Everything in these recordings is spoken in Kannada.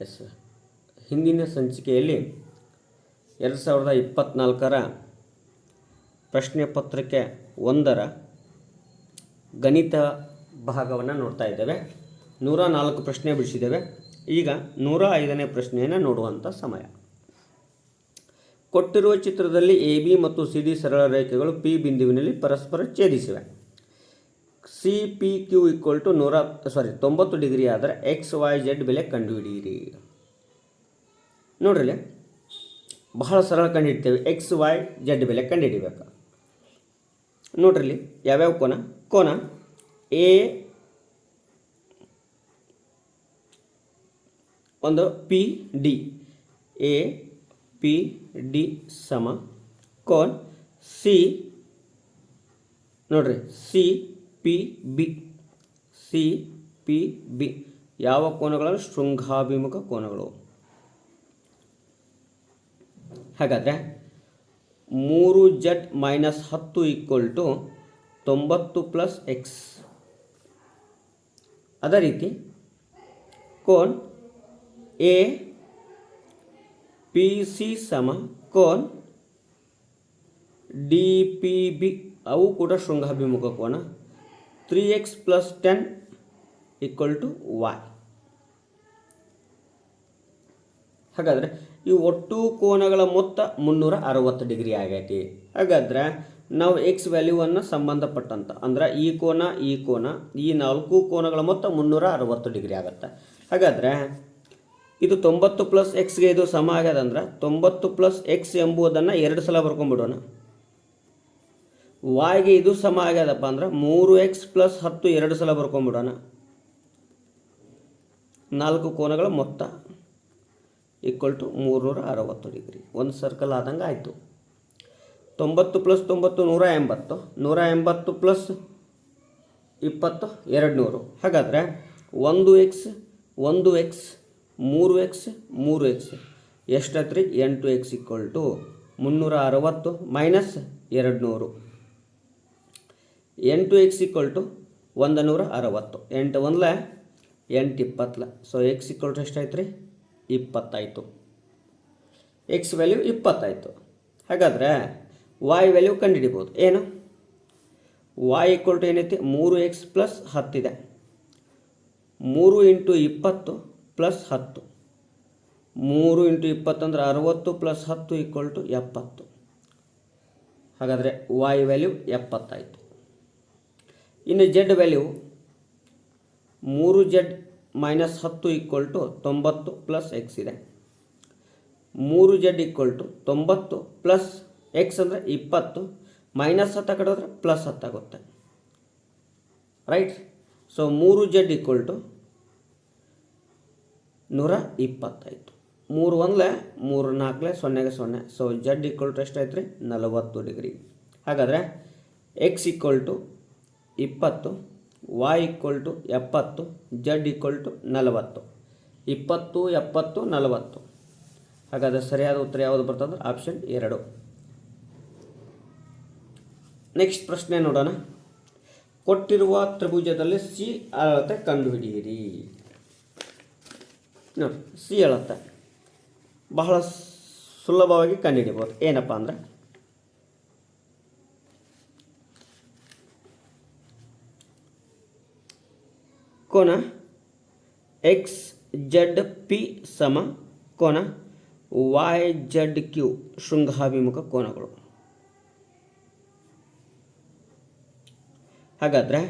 ಎಸ್, ಹಿಂದಿನ ಸಂಚಿಕೆಯಲ್ಲಿ 2024ರ ಪ್ರಶ್ನೆ ಪತ್ರಿಕೆ 1ರ ಗಣಿತ ಭಾಗವನ್ನು ನೋಡ್ತಾ ಇದ್ದೇವೆ. 104 ಪ್ರಶ್ನೆ ಬಿಡಿಸಿದ್ದೇವೆ. ಈಗ 105ನೇ ಪ್ರಶ್ನೆಯನ್ನು ನೋಡುವಂಥ ಸಮಯ. ಕೊಟ್ಟಿರುವ ಚಿತ್ರದಲ್ಲಿ ಎ ಬಿ ಮತ್ತು ಸಿ ಡಿ ಸರಳ ರೇಖೆಗಳು ಪಿ ಬಿಂದುವಿನಲ್ಲಿ ಪರಸ್ಪರ ಛೇದಿಸಿವೆ. C P Q equal to 90 degree ಆದರೆ ಎಕ್ಸ್ ವೈ ಜೆಡ್ ಬೆಲೆ ಕಂಡುಹಿಡಿಯಿರಿ. ನೋಡ್ರಿ, ಬಹಳ ಸರಳ ಕಂಡುಹಿಡ್ತೇವೆ. ಎಕ್ಸ್ ವೈ ಜೆಡ್ ಬೆಲೆ ಕಂಡುಹಿಡಿಬೇಕು. ನೋಡ್ರಿ, ಯಾವ್ಯಾವ ಕೋನ ಎ ಒಂದು P D, A P D ಸಮ ಕೋನ್ ಸಿ, ನೋಡ್ರಿ C P B, C P B ಯಾವ ಕೋನಗಳು? ಶೃಂಗಾಭಿಮುಖ ಕೋನಗಳು. ಹಾಗಾದರೆ 3z - 10 equal to 90 plus X. ಅದೇ ರೀತಿ ಕೋನ್ ಎ ಪಿ ಸಿ ಸಮ ಕೋನ್ ಡಿ ಪಿ ಬಿ, ಅವು ಕೂಡ ಶೃಂಗಾಭಿಮುಖ ಕೋನ. 3x + 10 = y. ಹಾಗಾದರೆ ಈ ಒಟ್ಟು ಕೋನಗಳ ಮೊತ್ತ 360 ಡಿಗ್ರಿ ಆಗೈತಿ. ಹಾಗಾದ್ರೆ ನಾವು ಎಕ್ಸ್ ವ್ಯಾಲ್ಯೂವನ್ನು ಸಂಬಂಧಪಟ್ಟಂತ ಅಂದ್ರೆ ಈ ಕೋನ ಈ 4 ಕೋನಗಳ ಮೊತ್ತ 360 ಡಿಗ್ರಿ ಆಗುತ್ತೆ. ಹಾಗಾದರೆ ಇದು 90 ಪ್ಲಸ್ ಎಕ್ಸ್ಗೆ ಇದು ಸಮ ಆಗ್ಯದ ಅಂದ್ರೆ 90 ಪ್ಲಸ್ ಎಕ್ಸ್ ಎಂಬುದನ್ನು 2 ಸಲ ಬರ್ಕೊಂಡ್ಬಿಡೋಣ. ವಾಯ್ಗೆ ಇದು ಸಮ ಆಗ್ಯದಪ್ಪ ಅಂದ್ರೆ 3x + 10 2 ಸಲ ಬರ್ಕೊಂಡ್ಬಿಡೋಣ. 4 ಕೋನಗಳ ಮೊತ್ತ = 360 ಡಿಗ್ರಿ. ಒಂದು ಸರ್ಕಲ್ ಆದಂಗೆ ಆಯಿತು. 90 + 90 180, 180 + 20 200. ಹಾಗಾದರೆ 1x 3x ಎಷ್ಟಾಯ್ತು ರೀ? 8x = 360 - 200. 8x = 160. 8 1 8 20. ಸೊ x = ಎಷ್ಟಾಯ್ತು ರೀ? 20 ಆಯಿತು. ಎಕ್ಸ್ ವ್ಯಾಲ್ಯೂ 20 ಆಯಿತು. ಹಾಗಾದರೆ ವಾಯ್ ವ್ಯಾಲ್ಯೂ ಕಂಡುಹಿಡಿಬೋದು. ಏನು? ವಾಯ್ = ಏನೈತಿ? 3x + 10 ಇದೆ. 3 × 20 + 10. 3 × 20 ಅಂದರೆ 60 + 10 = 70. ಹಾಗಾದರೆ ವಾಯ್ ವ್ಯಾಲ್ಯೂ 70 ಆಯಿತು. ಇನ್ನು Z value 3z - 10 = 90 plus X ಇದೆ. 3z = 90 ಪ್ಲಸ್ ಎಕ್ಸ್ ಅಂದರೆ 20, -10 ಕಡೆ ಹೋದರೆ +10 ಆಗುತ್ತೆ. ರೈಟ್. ಸೊ 3z = 120 ಆಯಿತು. 3 1 3 4 0 0. ಸೊ z = ಎಷ್ಟಾಯ್ತು ರೀ? 40 ಡಿಗ್ರಿ. ಹಾಗಾದರೆ x = 20, y = 70, z = 40. 20 70 40. ಹಾಗಾದರೆ ಸರಿಯಾದ ಉತ್ತರ ಯಾವುದು ಬರ್ತದೆ? ಆಪ್ಷನ್ 2. ನೆಕ್ಸ್ಟ್ ಪ್ರಶ್ನೆ ನೋಡೋಣ. ಕೊಟ್ಟಿರುವ ತ್ರಿಭುಜದಲ್ಲಿ ಸಿ ಅಳತೆ ಕಂಡುಹಿಡಿಯಿರಿ. ನೋಡಿ, ಸಿ ಅಳತೆ ಬಹಳ ಸುಲಭವಾಗಿ ಕಂಡುಹಿಡಿಬೋದು. ಏನಪ್ಪ ಅಂದರೆ ಕೋನ ಎಕ್ಸ್ ಜೆಡ್ ಪಿ ಸಮ ಕೋನ ವೈ ಜೆಡ್ ಕ್ಯೂ ಶೃಂಗಾಭಿಮುಖ ಕೋನಗಳು. ಹಾಗಾದರೆ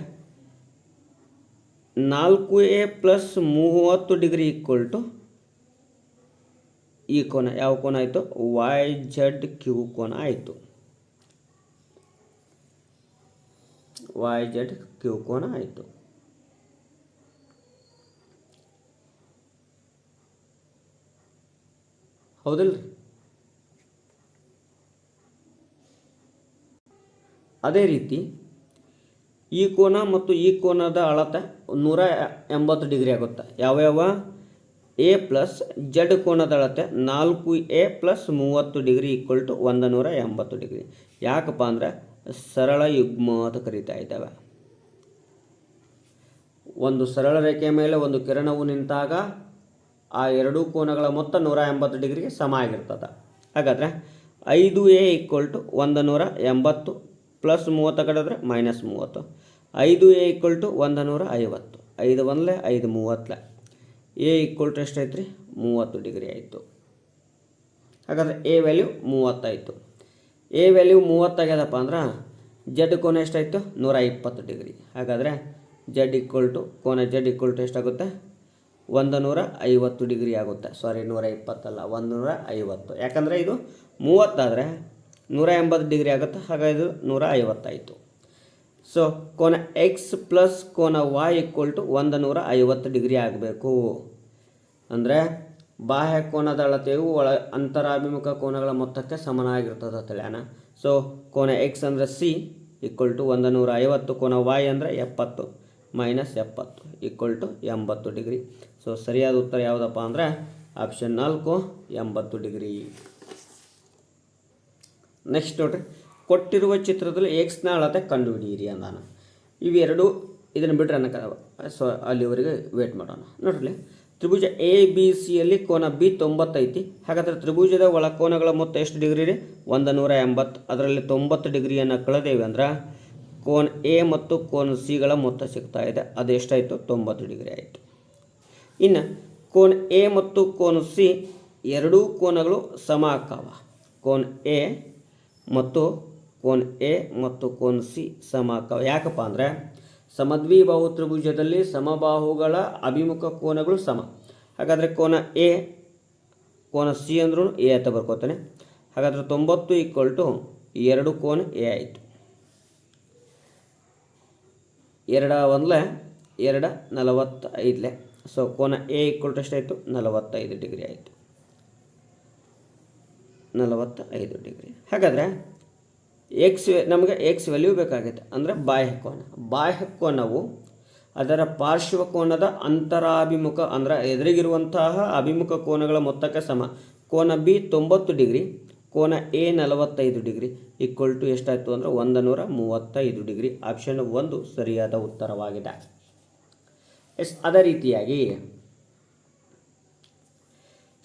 4a + 30 ಡಿಗ್ರಿ = ಈ ಕೋನ ಯಾವ ಕೋನ ಆಯಿತು? ವೈ ಜೆಡ್ ಕ್ಯೂ ಕೋನ ಆಯಿತು. ವೈ ಜೆಡ್ ಕ್ಯೂ ಕೋನ ಆಯಿತು. ಹೌದಿಲ್ರಿ? ಅದೇ ರೀತಿ ಈ ಕೋನ ಮತ್ತು ಈ ಕೋನದ ಅಳತೆ 180 ಡಿಗ್ರಿ ಆಗುತ್ತೆ. ಯಾವ್ಯಾವ? ಎ ಪ್ಲಸ್ ಜೆಡ್ ಕೋನದ ಅಳತೆ 4a + 30 ಡಿಗ್ರಿ = 180 ಡಿಗ್ರಿ. ಯಾಕಪ್ಪ ಅಂದರೆ ಸರಳ ಯುಗ್ಮ ಅಂತ ಕರಿತಾ ಇದ್ದಾವೆ. ಒಂದು ಸರಳ ರೇಖೆಯ ಮೇಲೆ ಒಂದು ಕಿರಣವು ನಿಂತಾಗ ಆ ಎರಡೂ ಕೋನಗಳ ಮೊತ್ತ 180 ಡಿಗ್ರಿಗೆ ಸಮ ಆಗಿರ್ತದೆ. ಹಾಗಾದರೆ 5a = 180 ಪ್ಲಸ್ 30 ಕಡಿದ್ರೆ -30. 5a = 150. 5 1 5 30. a = ಎಷ್ಟಾಯ್ತು ರೀ? 30 ಡಿಗ್ರಿ ಆಯಿತು. ಹಾಗಾದರೆ ಎ ವ್ಯಾಲ್ಯೂ 30 ಆಯಿತು. ಎ ವ್ಯಾಲ್ಯೂ 30 ಆಗ್ಯದಪ್ಪ ಅಂದ್ರೆ ಜೆಡ್ ಕೋನ ಎಷ್ಟಾಯಿತು? 120 ಡಿಗ್ರಿ. ಹಾಗಾದರೆ ಜೆಡ್ ಕೋನ ಜೆಡ್ ಎಷ್ಟಾಗುತ್ತೆ? 150 ಡಿಗ್ರಿ ಆಗುತ್ತೆ. ಸಾರಿ, 120 ಅಲ್ಲ, 150. ಯಾಕಂದರೆ ಇದು 30 ಆದರೆ 180 ಡಿಗ್ರಿ ಆಗುತ್ತೆ. ಹಾಗಾಗಿ ಇದು 150 ಆಯಿತು. ಸೊ ಕೋನ ಎಕ್ಸ್ ಪ್ಲಸ್ ಕೋನ ವೈ = 150 ಡಿಗ್ರಿ ಆಗಬೇಕು. ಅಂದರೆ ಬಾಹ್ಯ ಕೋನದ ಅಳತೆಯು ಅಂತರಾಭಿಮುಖ ಕೋನಗಳ ಮೊತ್ತಕ್ಕೆ ಸಮನಾಗಿರ್ತದೆ ತಿಳಿಯೋಣ. ಸೊ ಕೋನ ಎಕ್ಸ್ ಅಂದರೆ ಸಿ = 150, ಕೋನ ವೈ ಅಂದರೆ 70 - 70 = 80 ಡಿಗ್ರಿ. ಸೊ ಸರಿಯಾದ ಉತ್ತರ ಯಾವುದಪ್ಪ ಅಂದರೆ ಆಪ್ಷನ್ 4, 80 ಡಿಗ್ರಿ. ನೆಕ್ಸ್ಟ್ ನೋಡ್ರಿ, ಕೊಟ್ಟಿರುವ ಚಿತ್ರದಲ್ಲಿ ಎಕ್ಸ್ನ ಅಳತೆ ಕಂಡುಹಿಡಿಯಿರಿ ಅಂದಾನ. ಇವೆರಡು ಇದನ್ನು ಬಿಟ್ಟರೆ ಅನ್ನಕ ಸೊ ಅಲ್ಲಿವರೆಗೆ ವೇಟ್ ಮಾಡೋಣ. ನೋಡ್ರಿ, ತ್ರಿಭುಜ ಎ ಬಿ ಸಿಯಲ್ಲಿ ಕೋನ ಬಿ 90 ಐತಿ. ಹಾಗಾದರೆ ತ್ರಿಭುಜದ ಒಳಕೋನಗಳ ಮೊತ್ತ ಎಷ್ಟು ಡಿಗ್ರಿ ರೀ? 180. ಅದರಲ್ಲಿ 90 ಡಿಗ್ರಿಯನ್ನು ಕಳೆದೇವೆ ಅಂದ್ರೆ ಕೋನ ಎ ಮತ್ತು ಕೋನ ಸಿಗಳ ಮೊತ್ತ ಸಿಗ್ತಾ ಇದೆ. ಅದು ಎಷ್ಟಾಯಿತು? 90 ಡಿಗ್ರಿ ಆಯಿತು. ಇನ್ನು ಕೋನ ಎ ಮತ್ತು ಕೋನ ಸಿ ಎರಡೂ ಕೋನಗಳು ಸಮ ಆಕ್ಕಾವ. ಕೋನ ಎ ಮತ್ತು ಕೋನ ಸಿ ಸಮ ಆಕ್ಕಾವ. ಯಾಕಪ್ಪ ಅಂದರೆ ಸಮದ್ವಿಬಾಹು ತ್ರಿಭುಜದಲ್ಲಿ ಸಮಬಾಹುಗಳ ಅಭಿಮುಖ ಕೋನಗಳು ಸಮ. ಹಾಗಾದರೆ ಕೋನ ಎ ಕೋನ ಸಿ ಅಂದ್ರೂ ಎ ಅಂತ ಬರ್ಕೋತಾನೆ. ಹಾಗಾದರೆ 90 = 2 ಕೋನ ಎ ಆಯಿತು. 2 1 2 45. ಸೊ ಕೋನ ಎ = ಎಷ್ಟಾಯಿತು? 45 ಡಿಗ್ರಿ ಆಯಿತು. 45 ಡಿಗ್ರಿ. ಹಾಗಾದರೆ ನಮಗೆ ಎಕ್ಸ್ ವ್ಯಾಲ್ಯೂ ಬೇಕಾಗುತ್ತೆ. ಅಂದರೆ ಬಾಹ್ಯ ಕೋನವು ಅದರ ಪಾರ್ಶ್ವಕೋನದ ಅಂತರಾಭಿಮುಖ ಅಂದರೆ ಎದುರಿಗಿರುವಂತಹ ಅಭಿಮುಖ ಕೋನಗಳ ಮೊತ್ತಕ್ಕೆ ಸಮ. ಕೋನ ಬಿ 90 ಡಿಗ್ರಿ, ಕೋನ ಎ 45 ಡಿಗ್ರಿ = ಎಷ್ಟಾಯಿತು ಅಂದರೆ 135 ಡಿಗ್ರಿ. ಆಪ್ಷನ್ 1 ಸರಿಯಾದ ಉತ್ತರವಾಗಿದೆ. ಅದೇ ರೀತಿಯಾಗಿ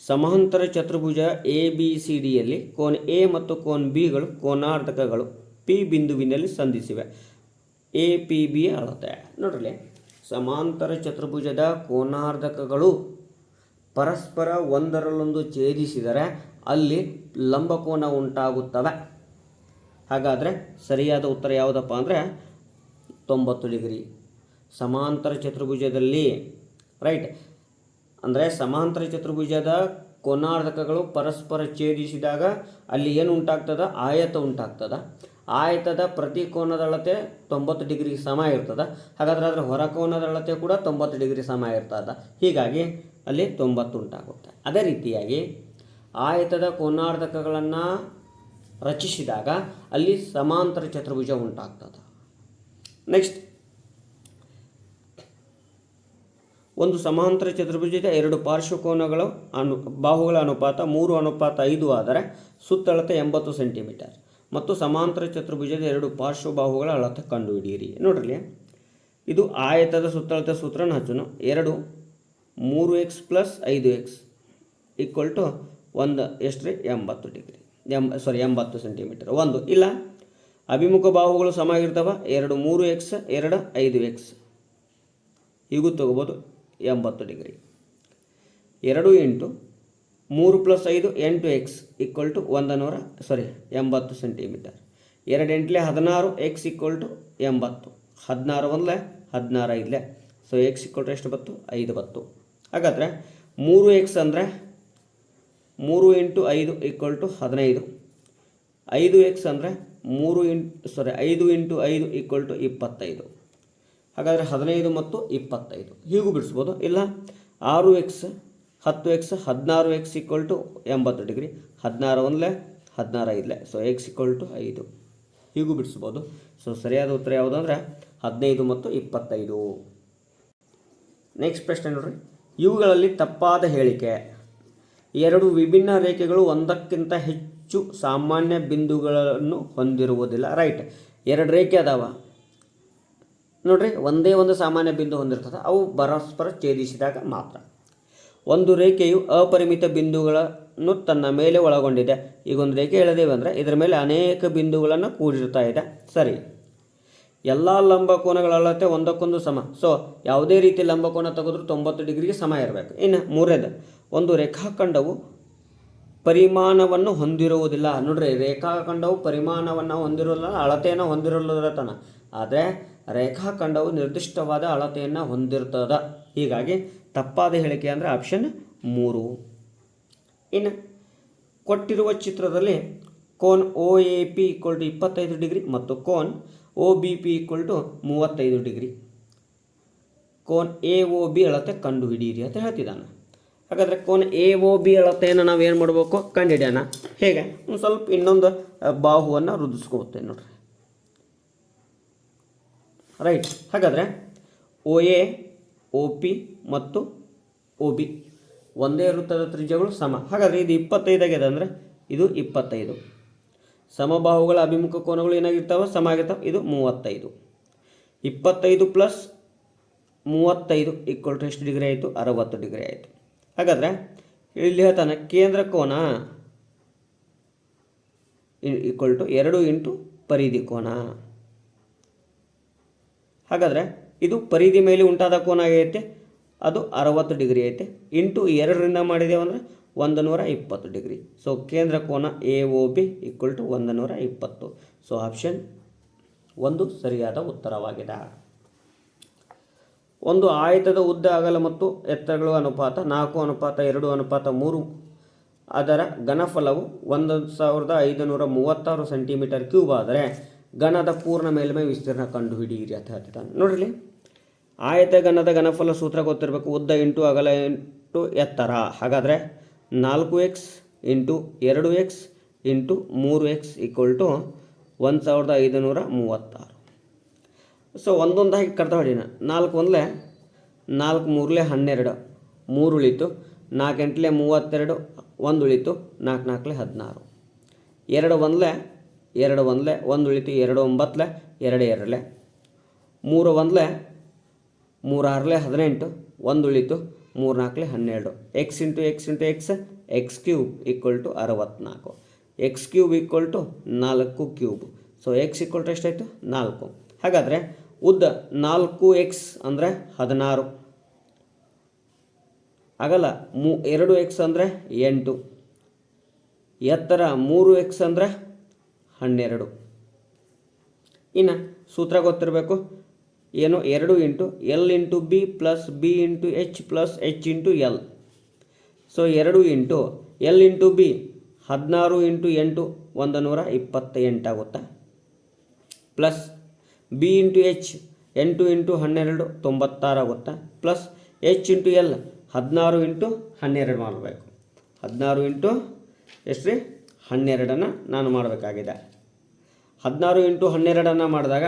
ಸಮಾಂತರ ಚತುರ್ಭುಜ ಎ ಬಿ ಸಿ ಡಿಯಲ್ಲಿ ಕೋನ ಎ ಮತ್ತು ಕೋನ ಬಿಗಳು ಕೋನಾರ್ಧಕಗಳು ಪಿ ಬಿಂದುವಿನಲ್ಲಿ ಸಂಧಿಸಿವೆ. ಎ ಪಿ ಬಿ ಅಳತೆ. ನೋಡ್ರಿ, ಸಮಾಂತರ ಚತುರ್ಭುಜದ ಕೋನಾರ್ಧಕಗಳು ಪರಸ್ಪರ ಒಂದರಲ್ಲೊಂದು ಛೇದಿಸಿದರೆ ಅಲ್ಲಿ ಲಂಬಕೋನ ಉಂಟಾಗುತ್ತವೆ. ಹಾಗಾದರೆ ಸರಿಯಾದ ಉತ್ತರ ಯಾವುದಪ್ಪ ಅಂದರೆ 90 ಡಿಗ್ರಿ. ಸಮಾಂತರ ಚತುರ್ಭುಜದಲ್ಲಿ ರೈಟ್ ಅಂದರೆ ಸಮಾಂತರ ಚತುರ್ಭುಜದ ಕೋನಾರ್ಧಕಗಳು ಪರಸ್ಪರ ಛೇದಿಸಿದಾಗ ಅಲ್ಲಿ ಏನು ಉಂಟಾಗ್ತದೆ? ಆಯತ ಉಂಟಾಗ್ತದೆ. ಆಯತದ ಪ್ರತಿ ಕೋನದ ಅಳತೆ 90 ಡಿಗ್ರಿ ಸಮ ಇರ್ತದೆ. ಹಾಗಾದರೆ ಅದರ ಹೊರಕೋನದ ಅಳತೆ ಕೂಡ 90 ಡಿಗ್ರಿ ಸಮ ಇರ್ತದೆ. ಹೀಗಾಗಿ ಅಲ್ಲಿ 90 ಉಂಟಾಗುತ್ತೆ. ಅದೇ ರೀತಿಯಾಗಿ ಆಯತದ ಕೋನಾರ್ಧಕಗಳನ್ನು ರಚಿಸಿದಾಗ ಅಲ್ಲಿ ಸಮಾಂತರ ಚತುರ್ಭುಜ ಉಂಟಾಗ್ತದೆ. ನೆಕ್ಸ್ಟ್, ಒಂದು ಸಮಾಂತರ ಚತುರ್ಭುಜದ ಎರಡು ಪಾರ್ಶ್ವಕೋನಗಳು ಬಾಹುಗಳ ಅನುಪಾತ 3:5 ಆದರೆ ಸುತ್ತಳತೆ 80 ಸೆಂಟಿಮೀಟರ್ ಮತ್ತು ಸಮಾಂತರ ಚತುರ್ಭುಜದ ಎರಡು ಪಾರ್ಶ್ವಬಾಹುಗಳ ಅಳತೆ ಕಂಡುಹಿಡಿಯಿರಿ. ನೋಡ್ರಿ, ಇದು ಆಯತದ ಸುತ್ತಳತೆ ಸೂತ್ರನ ಹಚ್ಚೋಣ. 3x + 5x = 1 ಎಷ್ಟು ರೀ? 80 ಡಿಗ್ರಿ. 80 ಸೆಂಟಿಮೀಟರ್. ಒಂದು ಇಲ್ಲ ಅಭಿಮುಖ ಬಾಹುಗಳು ಸಮ ಆಗಿರ್ತವೆ. 2 3x 2 5x ಹೀಗೂ ತಗೋಬೋದು. 80 degree. 2 × 3 + 5 8x = 80 centimetre. 2 8 16 x = 80. 16 1 16 5. So x = ಎಷ್ಟು ಬತ್ತು? 5 ಬತ್ತು. ಹಾಗಾದರೆ 3x ಅಂದರೆ 3 × 5 = 15. 5x ಅಂದರೆ 5 × 5 = 25. ಹಾಗಾದರೆ 15 ಮತ್ತು 25 ಹೀಗೂ ಬಿಡಿಸ್ಬೋದು. ಇಲ್ಲ 6x 10x 16x = 80 degree. 16 1 16 5. So x = 5 ಹೀಗೂ ಬಿಡಿಸ್ಬೋದು. ಸೊ ಸರಿಯಾದ ಉತ್ತರ ಯಾವುದು ಅಂದರೆ 15 ಮತ್ತು 25. ನೆಕ್ಸ್ಟ್ ಪ್ರಶ್ನೆ ನೋಡ್ರಿ, ಇವುಗಳಲ್ಲಿ ತಪ್ಪಾದ ಹೇಳಿಕೆ. ಎರಡು ವಿಭಿನ್ನ ರೇಖೆಗಳು ಒಂದಕ್ಕಿಂತ ಹೆಚ್ಚು ಸಾಮಾನ್ಯ ಬಿಂದುಗಳನ್ನು ಹೊಂದಿರುವುದಿಲ್ಲ. ರೈಟ್, ಎರಡು ರೇಖೆ ಅದಾವ ನೋಡ್ರಿ, ಒಂದೇ ಒಂದು ಸಾಮಾನ್ಯ ಬಿಂದು ಹೊಂದಿರ್ತದೆ. ಅವು ಪರಸ್ಪರ ಛೇದಿಸಿದಾಗ ಮಾತ್ರ. ಒಂದು ರೇಖೆಯು ಅಪರಿಮಿತ ಬಿಂದುಗಳನ್ನು ತನ್ನ ಮೇಲೆ ಒಳಗೊಂಡಿದೆ. ಈಗ ಒಂದು ರೇಖೆ ಎಳೆದೇವೆ ಅಂದರೆ ಇದರ ಮೇಲೆ ಅನೇಕ ಬಿಂದುಗಳನ್ನು ಕೂಡಿರ್ತಾ ಇದೆ. ಸರಿ, ಎಲ್ಲ ಲಂಬಕೋನಗಳ ಅಳತೆ ಒಂದಕ್ಕೊಂದು ಸಮ. ಸೊ ಯಾವುದೇ ರೀತಿ ಲಂಬಕೋನ ತೆಗೆದ್ರೂ 90 ಡಿಗ್ರಿಗೆ ಸಮ ಇರಬೇಕು. ಇನ್ನು ಮೂರನೇದು, ಒಂದು ರೇಖಾಖಂಡವು ಪರಿಮಾಣವನ್ನು ಹೊಂದಿರುವುದಿಲ್ಲ. ನೋಡ್ರಿ, ರೇಖಾಖಂಡವು ಪರಿಮಾಣವನ್ನು ಹೊಂದಿರೋಲ್ಲ, ಅಳತೆಯನ್ನು ಹೊಂದಿರಲ್ಲತನ. ಆದರೆ ರೇಖಾಖಂಡವು ನಿರ್ದಿಷ್ಟವಾದ ಅಳತೆಯನ್ನು ಹೊಂದಿರ್ತದ. ಹೀಗಾಗಿ ತಪ್ಪಾದ ಹೇಳಿಕೆ ಅಂದರೆ ಆಪ್ಷನ್ 3. ಇನ್ನು ಕೊಟ್ಟಿರುವ ಚಿತ್ರದಲ್ಲಿ ಕೋನ್ OAP = 25 ಡಿಗ್ರಿ ಮತ್ತು cone OBP = 35 degree. Cone AOB ಅಳತೆ ಕಂಡುಹಿಡಿಯಿರಿ ಅಂತ ಹೇಳ್ತಿದ್ದಾನೆ. ಹಾಗಾದರೆ ಕೋನ್ AOB ಅಳತೆಯನ್ನು ನಾವು ಏನು ಮಾಡಬೇಕು, ಕಂಡುಹಿಡಿಯೋಣ. ಹೇಗೆ, ಒಂದು ಸ್ವಲ್ಪ ಇನ್ನೊಂದು ಬಾಹುವನ್ನು ವೃದ್ಧಿಸ್ಕೋತೇನೆ ನೋಡ್ರಿ. ರೈಟ್. ಹಾಗಾದರೆ OA, OP ಮತ್ತು OB ಒಂದೇ ವೃತ್ತದ ತ್ರಿಜ್ಯಗಳು ಸಮ. ಹಾಗಾದರೆ ಇದು 25 ಆಗಿದೆ ಅಂದರೆ ಇದು 25. ಸಮಬಾಹುಗಳ ಅಭಿಮುಖ ಕೋನಗಳು ಏನಾಗಿರ್ತಾವೆ, ಸಮ ಆಗಿರ್ತಾವೆ. ಇದು 35. 25 + 35 = ಎಷ್ಟು ಡಿಗ್ರಿ ಆಯಿತು, 60 ಡಿಗ್ರಿ ಆಯಿತು. ಹಾಗಾದರೆ ಇಲ್ಲಿ ಹೇಳ್ತಾನೆ ಕೇಂದ್ರ ಕೋನ = 2 × ಪರಿಧಿ ಕೋನ. ಹಾಗಾದರೆ ಇದು ಪರಿಧಿ ಮೇಲೆ ಉಂಟಾದ ಕೋನ ಆಗೈತೆ, ಅದು 60 ಡಿಗ್ರಿ ಐತೆ. ಇಂಟು 2ರಿಂದ ಮಾಡಿದೇವೆ ಅಂದರೆ 120 ಡಿಗ್ರಿ. ಸೊ ಕೇಂದ್ರ ಕೋನ AOB = 120. ಸೊ ಆಪ್ಷನ್ 1 ಸರಿಯಾದ ಉತ್ತರವಾಗಿದೆ. ಒಂದು ಆಯತದ ಉದ್ದ, ಅಗಲ ಮತ್ತು ಎತ್ತರಗಳು ಅನುಪಾತ 4:2:3. ಅದರ ಘನಫಲವು 1536 ಸೆಂಟಿಮೀಟರ್ ಕ್ಯೂಬ್ ಆದರೆ ಘನದ ಪೂರ್ಣ ಮೇಲ್ಮೈ ವಿಸ್ತೀರ್ಣ ಕಂಡುಹಿಡಿಯಿರಿ ಅಂತ ಹೇಳ್ತಿದ್ದಾನೆ. ನೋಡ್ರಿ, ಆಯತ ಘನದ ಘನಫಲ ಸೂತ್ರ ಗೊತ್ತಿರಬೇಕು. ಉದ್ದ ಇಂಟು ಅಗಲ ಇಂಟು ಎತ್ತರ. ಹಾಗಾದರೆ 4x × 2x × 3x = 1536. ಸೊ ಒಂದೊಂದಾಗಿ ಕರ್ತ ಹೊಡಿನ. 4 1 4 3 12, 3 ಉಳಿತು. 4 8 32, 1 ಉಳಿತು. 4 4 16, 2 1 2 1 1 ಉಳಿತು. 2 9 2 2, 3 1 3 6 18, 1 ಉಳಿತು. 3 4 12. x × x × x x³ = 64. x³ = 4 cube. So x = ಎಷ್ಟಾಯಿತು, 4. ಹಾಗಾದರೆ ಉದ್ದ 4x ಅಂದರೆ 16, ಅಗಲ 2x ಅಂದರೆ 8, ಎತ್ತರ 3x ಅಂದರೆ 12. ಇನ್ನು ಸೂತ್ರ ಗೊತ್ತಿರಬೇಕು ಏನು, 2 × L × B + B × H + H × L. So 2 × L × B 16 × 8 128 ಆಗುತ್ತಾ, ಪ್ಲಸ್ B × H 8 × 12 96 ಆಗುತ್ತಾ, ಪ್ಲಸ್ H × L 16 × 12 ಮಾಡಬೇಕು. 16 × ಎಷ್ಟು ರೀ, 12 ನಾನು ಮಾಡಬೇಕಾಗಿದೆ. 16 × 12 ಮಾಡಿದಾಗ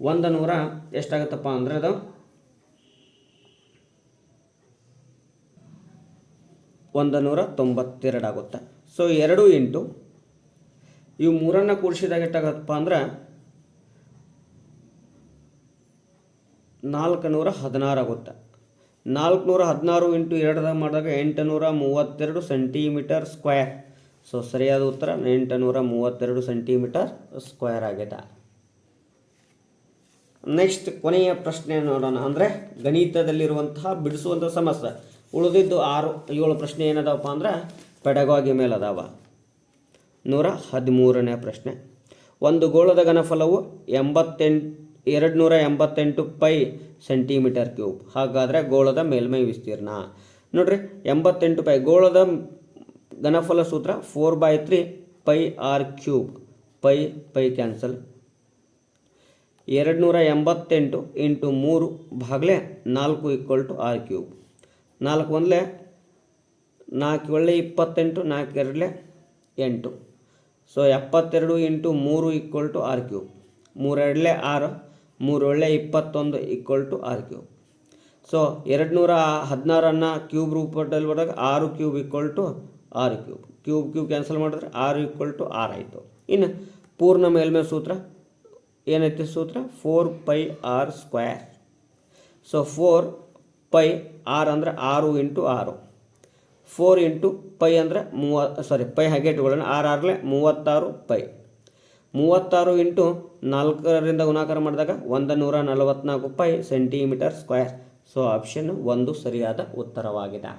100 ಎಷ್ಟಾಗುತ್ತಪ್ಪ ಅಂದರೆ ಅದು 192 ಆಗುತ್ತೆ. ಸೊ 2 × ಇವು 3 ಕೂಡಿಸಿದಾಗ ಎಷ್ಟಾಗತ್ತಪ್ಪ ಅಂದ್ರೆ 416 ಆಗುತ್ತೆ. 416 × 2 ಮಾಡಿದಾಗ 832 ಸೆಂಟಿಮೀಟರ್ ಸ್ಕ್ವೇರ್. ಸೊ ಸರಿಯಾದ ಉತ್ತರ 832 ಸೆಂಟಿಮೀಟರ್ ಸ್ಕ್ವೇರ್ ಆಗಿದೆ. ನೆಕ್ಸ್ಟ್ ಕೊನೆಯ ಪ್ರಶ್ನೆ ನೋಡೋಣ. ಅಂದರೆ ಗಣಿತದಲ್ಲಿರುವಂತಹ ಬಿಡಿಸುವಂಥ ಸಮಸ್ಯೆ. ಉಳಿದಿದ್ದು 6-7 ಪ್ರಶ್ನೆ ಏನದಾವಪ್ಪ ಅಂದ್ರೆ ಪೆಡಗಾಗಿ ಮೇಲೆ ಅದಾವ. 113ನೇ ಪ್ರಶ್ನೆ. ಒಂದು ಗೋಳದ ಘನಫಲವು 288 ಪೈ ಸೆಂಟಿಮೀಟರ್ ಕ್ಯೂಬ್. ಹಾಗಾದರೆ ಗೋಳದ ಮೇಲ್ಮೈ ವಿಸ್ತೀರ್ಣ ನೋಡ್ರಿ 88 ಪೈ. ಗೋಳದ ಘನಫಲ ಸೂತ್ರ 4/3 pi R cube. Pi cancel. 288 × 3 ಭಾಗಲೇ 4 = R cube. 4 1 4 1 28, 4 2 8. So 72 × 3 = R cube. 3 2 6, 3 1 21 = R cube. So 216 cube ರೂಪದಲ್ಲಿ ಬರೆದಾಗ 6 cube = R cube. Cube cancel ಮಾಡಿದ್ರೆ 6 = 6 ಆಯಿತು. ಇನ್ನು ಪೂರ್ಣ ಮೇಲ್ಮೈ ಸೂತ್ರ ಏನೈತಿ, ಸೂತ್ರ 4πr². ಸೊ 4πr ಅಂದರೆ 6 × 6. 4 ಇಂಟು ಪೈ ಅಂದರೆ ಪೈ ಹಾಗೆ ಇಟ್ಕೊಳ್ಳೋಣ. 6 36 ಪೈ. 36 ಇಂಟು 4ರಿಂದ ಗುಣಾಕಾರ ಮಾಡಿದಾಗ 144 pi centimetre square. So option 1 ಸರಿಯಾದ ಉತ್ತರವಾಗಿದೆ.